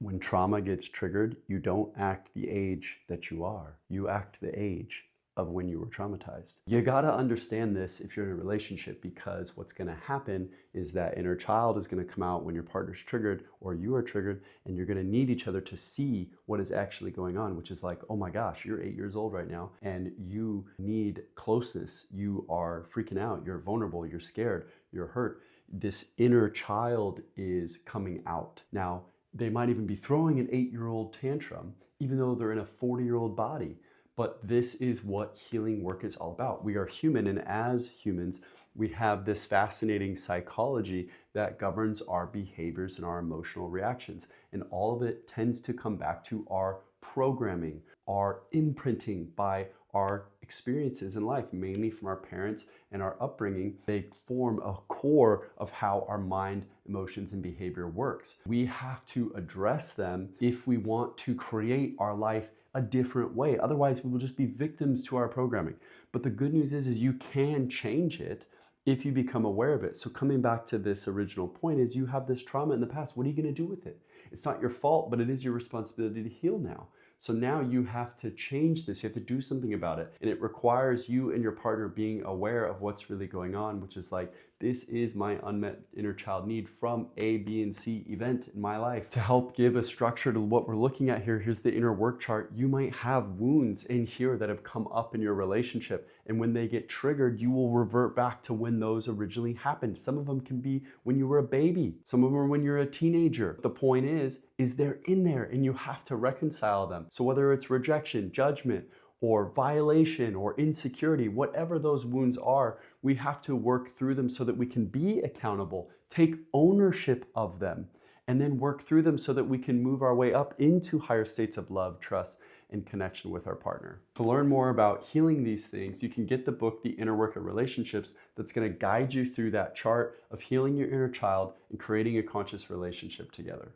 When trauma gets triggered, you don't act the age that you are. You act the age of when you were traumatized. You gotta understand this if you're in a relationship, because what's gonna happen is that inner child is gonna come out when your partner's triggered or you are triggered, and you're gonna need each other to see what is actually going on, which is like, oh my gosh, you're 8 years old right now and you need closeness. You are freaking out, you're vulnerable, you're scared, you're hurt. This inner child is coming out. Now, they might even be throwing an 8-year-old tantrum, even though they're in a 40-year-old body. But this is what healing work is all about. We are human, and as humans, we have this fascinating psychology that governs our behaviors and our emotional reactions. And all of it tends to come back to our programming, our imprinting by our experiences in life, mainly from our parents and our upbringing. They form a core of how our mind, emotions, and behavior works. We have to address them if we want to create our life a different way. Otherwise, we will just be victims to our programming. But the good news is you can change it if you become aware of it. So coming back to this original point is, you have this trauma in the past. What are you going to do with it? It's not your fault, but it is your responsibility to heal now. So now you have to change this. You have to do something about it. And it requires you and your partner being aware of what's really going on, which is like, this is my unmet inner child need from A, B, and C event in my life. To help give a structure to what we're looking at here, here's the inner work chart. You might have wounds in here that have come up in your relationship. And when they get triggered, you will revert back to when those originally happened. Some of them can be when you were a baby. Some of them are when you're a teenager. The point is they're in there and you have to reconcile them. So whether it's rejection, judgment, or violation or insecurity, whatever those wounds are, we have to work through them so that we can be accountable, take ownership of them, and then work through them so that we can move our way up into higher states of love, trust, and connection with our partner. To learn more about healing these things, you can get the book, The Inner Work of Relationships, that's gonna guide you through that chart of healing your inner child and creating a conscious relationship together.